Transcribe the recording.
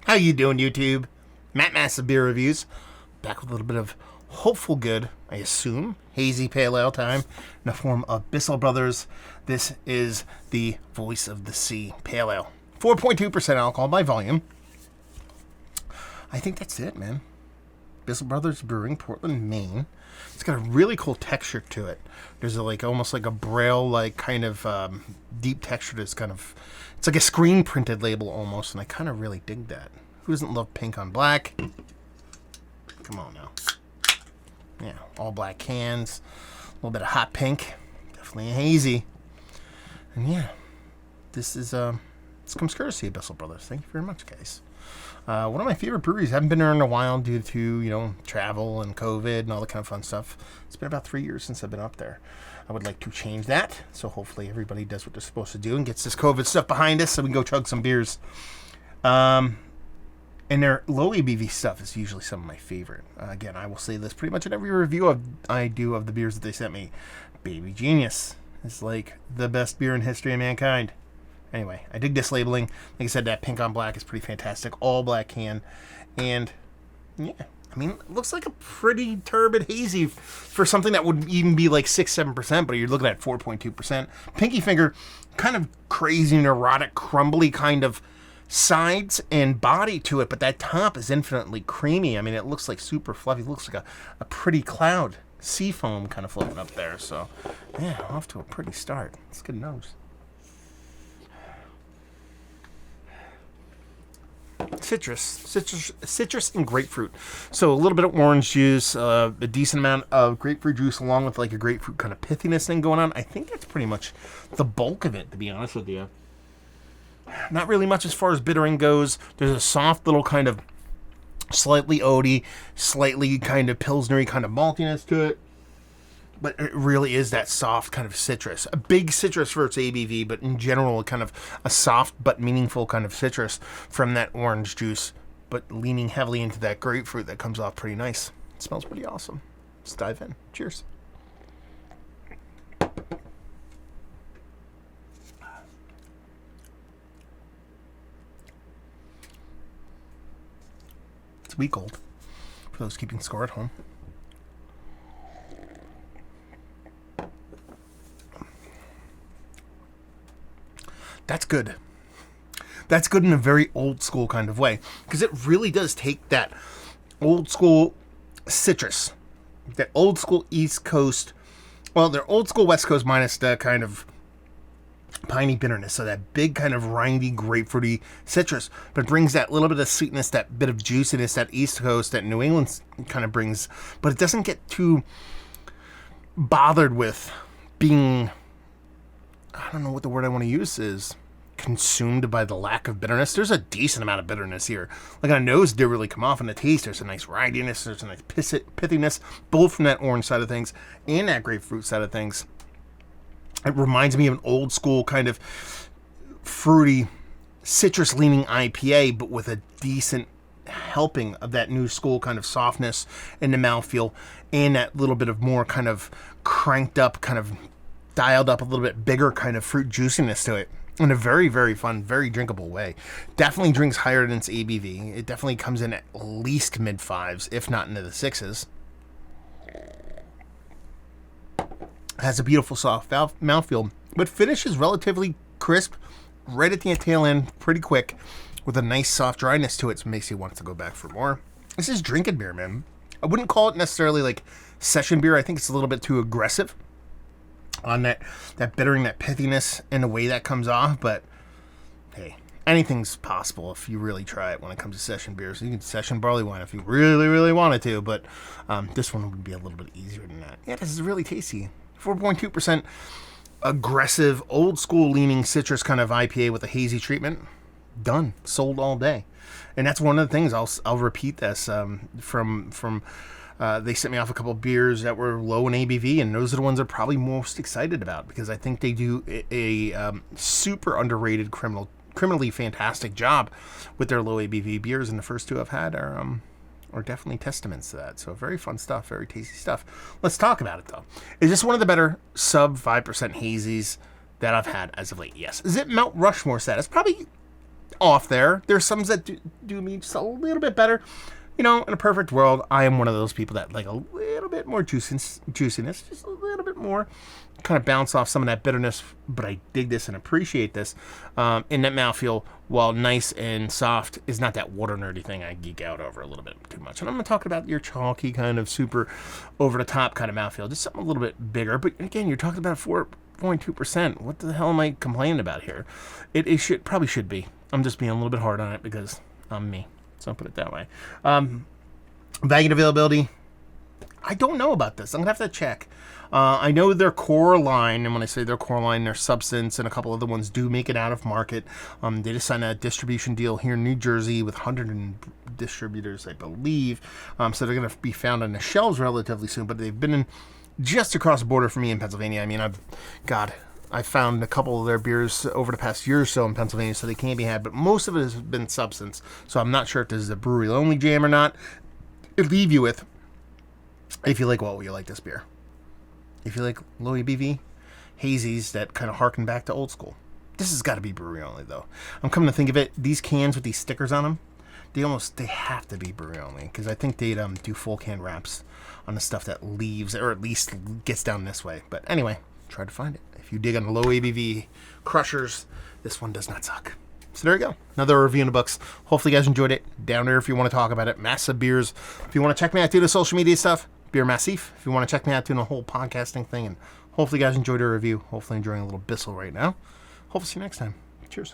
How you doing, YouTube? Matt Massive Beer Reviews. Back with a little bit of hopeful good, I assume, hazy pale ale time in the form of Bissel Brothers. This is the Voice of the Sea Pale Ale. 4.2% alcohol by volume. I think that's it, man. Bissel Brothers Brewing, Portland, Maine. It's got a really cool texture to it. There's almost like a braille, kind of deep texture that's kind of, it's like a screen printed label almost, and I kind of really dig that. Who doesn't love pink on black? Come on now. Yeah, all black cans, a little bit of hot pink, definitely a hazy. And yeah, this comes courtesy of Bissel Brothers. Thank you very much, guys. One of my favorite breweries. Haven't been there in a while due to, travel and COVID and all that kind of fun stuff. It's been about 3 years since I've been up there. I would like to change that. So hopefully everybody does what they're supposed to do and gets this COVID stuff behind us so we can go chug some beers. And their low ABV stuff is usually some of my favorite. Again, I will say this pretty much in every review I do of the beers that they sent me. Baby Genius is like the best beer in history of mankind. Anyway, I dig this labeling. Like I said, that pink on black is pretty fantastic. All black can. And, yeah, I mean, it looks like a pretty turbid hazy for something that would even be like 6-7%, but you're looking at 4.2%. Pinky finger, kind of crazy, neurotic, crumbly kind of sides and body to it, but that top is infinitely creamy. I mean, it looks like super fluffy. It looks like a pretty cloud. Sea foam kind of floating up there. So, yeah, off to a pretty start. It's good nose. Citrus and grapefruit. So a little bit of orange juice, a decent amount of grapefruit juice along with like a grapefruit kind of pithiness thing going on. I think that's pretty much the bulk of it, to be honest with you. Not really much as far as bittering goes. There's a soft little kind of slightly oaty, slightly kind of pilsnery kind of maltiness to it. But it really is that soft kind of citrus. A big citrus for its ABV, but in general, kind of a soft but meaningful kind of citrus from that orange juice, but leaning heavily into that grapefruit that comes off pretty nice. It smells pretty awesome. Let's dive in. Cheers. It's week old for those keeping score at home. That's good. That's good in a very old school kind of way, because it really does take that old school citrus, that old school East Coast, well, they're old school West Coast minus the kind of piney bitterness, so that big kind of rindy, grapefruity citrus, but brings that little bit of sweetness, that bit of juiciness that East Coast, that New England kind of brings, but it doesn't get too bothered with being, I don't know what the word I want to use is, consumed by the lack of bitterness. There's a decent amount of bitterness here. Like on the nose, it did really come off. In the taste, there's a nice rindiness, there's a nice pithiness, both from that orange side of things and that grapefruit side of things. It reminds me of an old school kind of fruity, citrus-leaning IPA, but with a decent helping of that new school kind of softness in the mouthfeel and that little bit of more kind of cranked up, kind of dialed up a little bit bigger kind of fruit juiciness to it in a very, very fun, very drinkable way. Definitely drinks higher than its ABV. It definitely comes in at least mid-5s, if not into the 6s. Has a beautiful soft mouthfeel, but finish is relatively crisp, right at the tail end, pretty quick, with a nice soft dryness to it, so it makes you want to go back for more. This is drinking beer, man. I wouldn't call it necessarily like session beer. I think it's a little bit too aggressive on that bittering, that pithiness, and the way that comes off, but hey, anything's possible if you really try it when it comes to session beers. You can session barley wine if you really, really wanted to, but this one would be a little bit easier than that. Yeah, this is really tasty. 4.2% aggressive, old school leaning citrus kind of IPA with a hazy treatment. Done. Sold all day. And that's one of the things, I'll repeat this from they sent me off a couple of beers that were low in ABV, and those are the ones I'm probably most excited about, because I think they do a super underrated, criminally fantastic job with their low ABV beers, and the first two I've had are definitely testaments to that. So very fun stuff, very tasty stuff. Let's talk about it, though. Is this one of the better sub 5% hazies that I've had as of late? Yes. Is it Mount Rushmore status? Probably, off there. There's some that do me just a little bit better. You know, in a perfect world, I am one of those people that like a little bit more juiciness, just a little bit more, kind of bounce off some of that bitterness. But I dig this and appreciate this. And that mouthfeel, while nice and soft, is not that water nerdy thing I geek out over a little bit too much. And I'm going to talk about your chalky kind of super over the top kind of mouthfeel, just something a little bit bigger. But again, you're talking about 4.2%. What the hell am I complaining about here? It probably should be. I'm just being a little bit hard on it because I'm me. So I'll put it that way. Value and availability. I don't know about this. I'm going to have to check. I know their core line, and when I say their core line, their Substance and a couple other ones do make it out of market. They just signed a distribution deal here in New Jersey with 100 distributors, I believe. So they're going to be found on the shelves relatively soon, but they've been in just across the border for me in Pennsylvania. I mean, I found a couple of their beers over the past year or so in Pennsylvania, so they can't be had, but most of it has been Substance. So I'm not sure if this is a brewery-only jam or not. It'll leave you with, if you like, well, you like this beer. If you like low ABV, hazies that kind of harken back to old school. This has got to be brewery-only, though. I'm coming to think of it, these cans with these stickers on them, they have to be brewery-only, because I think they'd do full can wraps on the stuff that leaves, or at least gets down this way. But anyway, try to find it. If you dig on low ABV crushers, this one does not suck. So there you go. Another review in the books. Hopefully you guys enjoyed it. Down there if you want to talk about it. Massive Beers. If you want to check me out doing the social media stuff, Beer Massif. If you want to check me out doing the whole podcasting thing. And hopefully you guys enjoyed the review. Hopefully enjoying a little Bissel right now. Hopefully see you next time. Cheers.